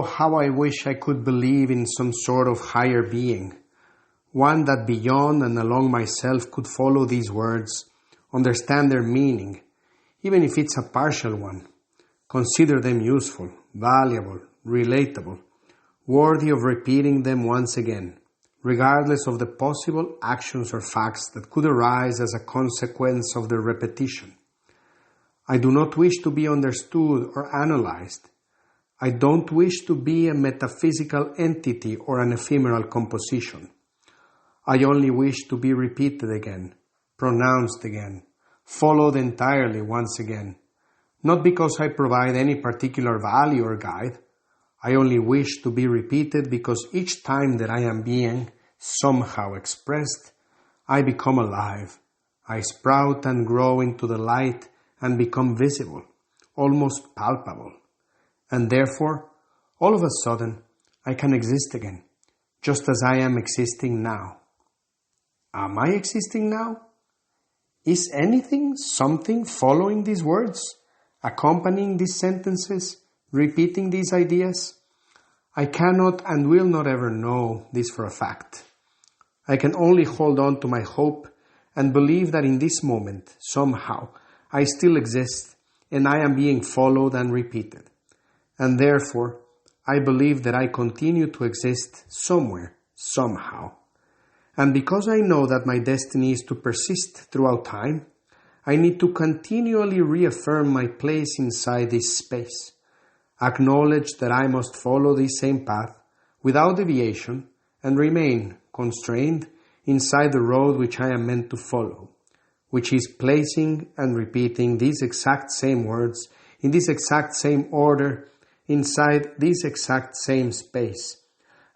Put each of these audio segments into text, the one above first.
Oh, how I wish I could believe in some sort of higher being, one that beyond and along myself could follow these words, understand their meaning, even if it's a partial one, consider them useful, valuable, relatable, worthy of repeating them once again, regardless of the possible actions or facts that could arise as a consequence of their repetition. I do not wish to be understood or analyzed. I don't wish to be a metaphysical entity or an ephemeral composition. I only wish to be repeated again, pronounced again, followed entirely once again, not because I provide any particular value or guide. I only wish to be repeated because each time that I am being somehow expressed, I become alive. I sprout and grow into the light and become visible, almost palpable. And therefore, all of a sudden, I can exist again, just as I am existing now. Am I existing now? Is anything, something following these words, accompanying these sentences, repeating these ideas? I cannot and will not ever know this for a fact. I can only hold on to my hope and believe that in this moment, somehow, I still exist and I am being followed and repeated. And therefore, I believe that I continue to exist somewhere, somehow. And because I know that my destiny is to persist throughout time, I need to continually reaffirm my place inside this space, acknowledge that I must follow this same path without deviation and remain constrained inside the road which I am meant to follow, which is placing and repeating these exact same words in this exact same order inside this exact same space,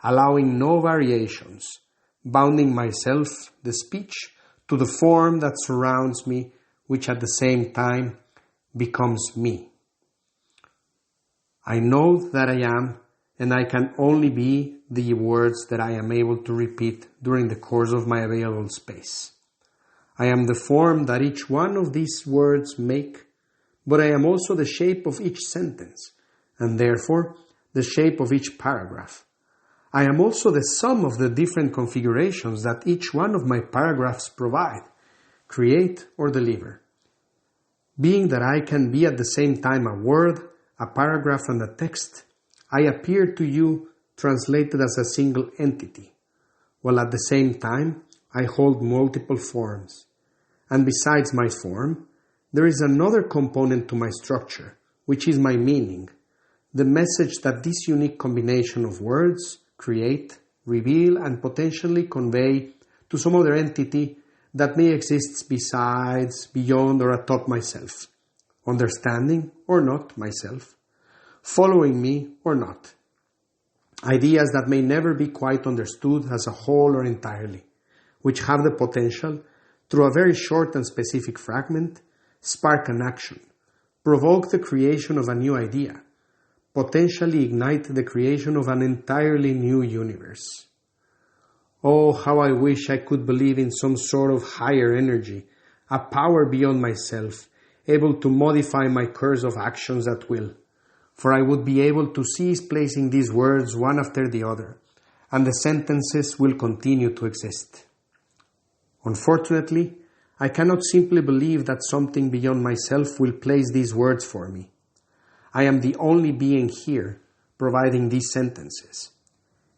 allowing no variations, bounding myself, the speech, to the form that surrounds me, which at the same time becomes me. I know that I am, and I can only be the words that I am able to repeat during the course of my available space. I am the form that each one of these words make, but I am also the shape of each sentence, and therefore the shape of each paragraph. I am also the sum of the different configurations that each one of my paragraphs provide, create, or deliver. Being that I can be at the same time a word, a paragraph, and a text, I appear to you translated as a single entity, while at the same time I hold multiple forms. And besides my form, there is another component to my structure, which is my meaning, the message that this unique combination of words create, reveal, and potentially convey to some other entity that may exist besides, beyond, or atop myself, understanding or not myself, following me or not. Ideas that may never be quite understood as a whole or entirely, which have the potential, through a very short and specific fragment, spark an action, provoke the creation of a new idea, potentially ignite the creation of an entirely new universe. Oh, how I wish I could believe in some sort of higher energy, a power beyond myself, able to modify my course of actions at will, for I would be able to cease placing these words one after the other, and the sentences will continue to exist. Unfortunately, I cannot simply believe that something beyond myself will place these words for me. I am the only being here providing these sentences.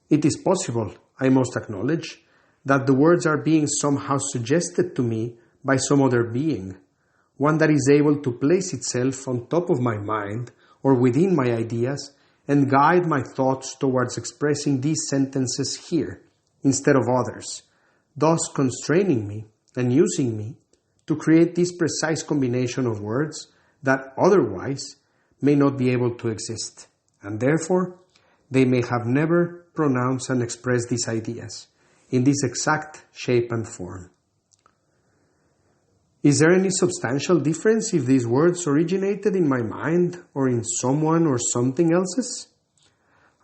It is possible, I must acknowledge, that the words are being somehow suggested to me by some other being, one that is able to place itself on top of my mind or within my ideas and guide my thoughts towards expressing these sentences here instead of others, thus constraining me and using me to create this precise combination of words that otherwise may not be able to exist, and therefore they may have never pronounced and expressed these ideas in this exact shape and form. Is there any substantial difference if these words originated in my mind or in someone or something else's?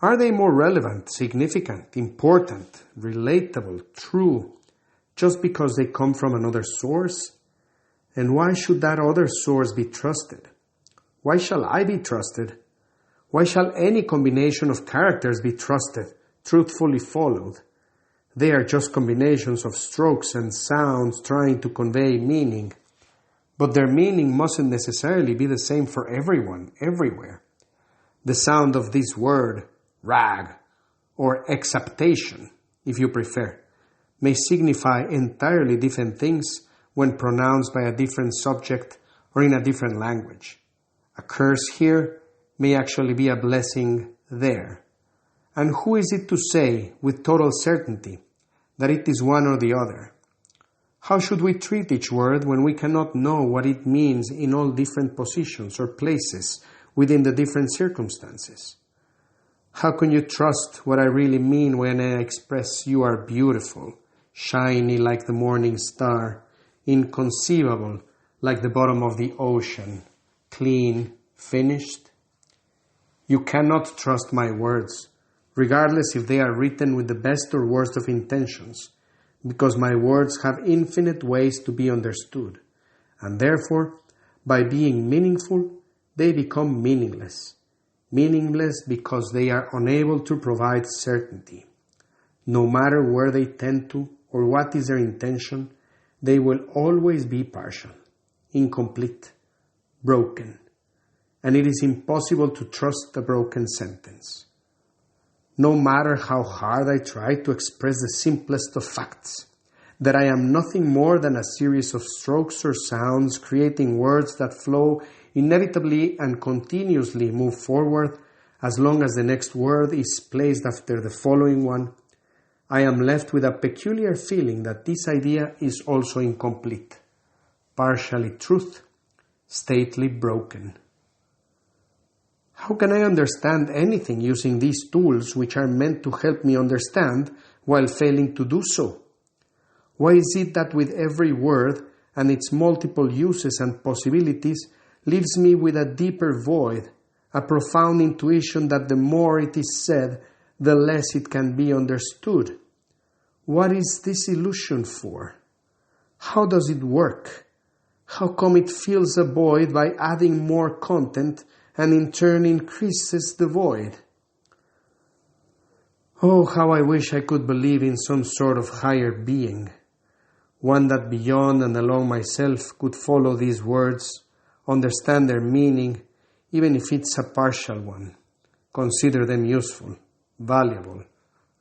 Are they more relevant, significant, important, relatable, true, just because they come from another source? And why should that other source be trusted? Why shall I be trusted? Why shall any combination of characters be trusted, truthfully followed? They are just combinations of strokes and sounds trying to convey meaning. But their meaning mustn't necessarily be the same for everyone, everywhere. The sound of this word, rag, or acceptation, if you prefer, may signify entirely different things when pronounced by a different subject or in a different language. A curse here may actually be a blessing there. And who is it to say with total certainty that it is one or the other? How should we treat each word when we cannot know what it means in all different positions or places within the different circumstances? How can you trust what I really mean when I express you are beautiful, shiny like the morning star, inconceivable like the bottom of the ocean, clean, finished? You cannot trust my words, regardless if they are written with the best or worst of intentions, because my words have infinite ways to be understood, and therefore, by being meaningful, they become meaningless. Meaningless because they are unable to provide certainty. No matter where they tend to or what is their intention, they will always be partial, incomplete, broken, and it is impossible to trust a broken sentence. No matter how hard I try to express the simplest of facts, that I am nothing more than a series of strokes or sounds creating words that flow inevitably and continuously move forward as long as the next word is placed after the following one, I am left with a peculiar feeling that this idea is also incomplete, partially truth, stately broken. How can I understand anything using these tools which are meant to help me understand while failing to do so? Why is it that with every word and its multiple uses and possibilities leaves me with a deeper void, a profound intuition that the more it is said, the less it can be understood? What is this illusion for? How does it work? How come it fills a void by adding more content and in turn increases the void? Oh, how I wish I could believe in some sort of higher being, one that beyond and along myself could follow these words, understand their meaning, even if it's a partial one, consider them useful, valuable,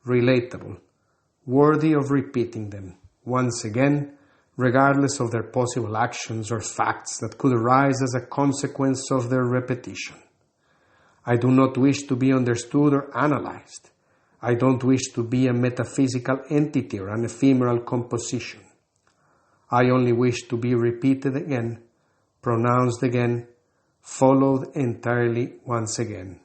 relatable, worthy of repeating them once again, regardless of their possible actions or facts that could arise as a consequence of their repetition. I do not wish to be understood or analyzed. I don't wish to be a metaphysical entity or an ephemeral composition. I only wish to be repeated again, pronounced again, followed entirely once again.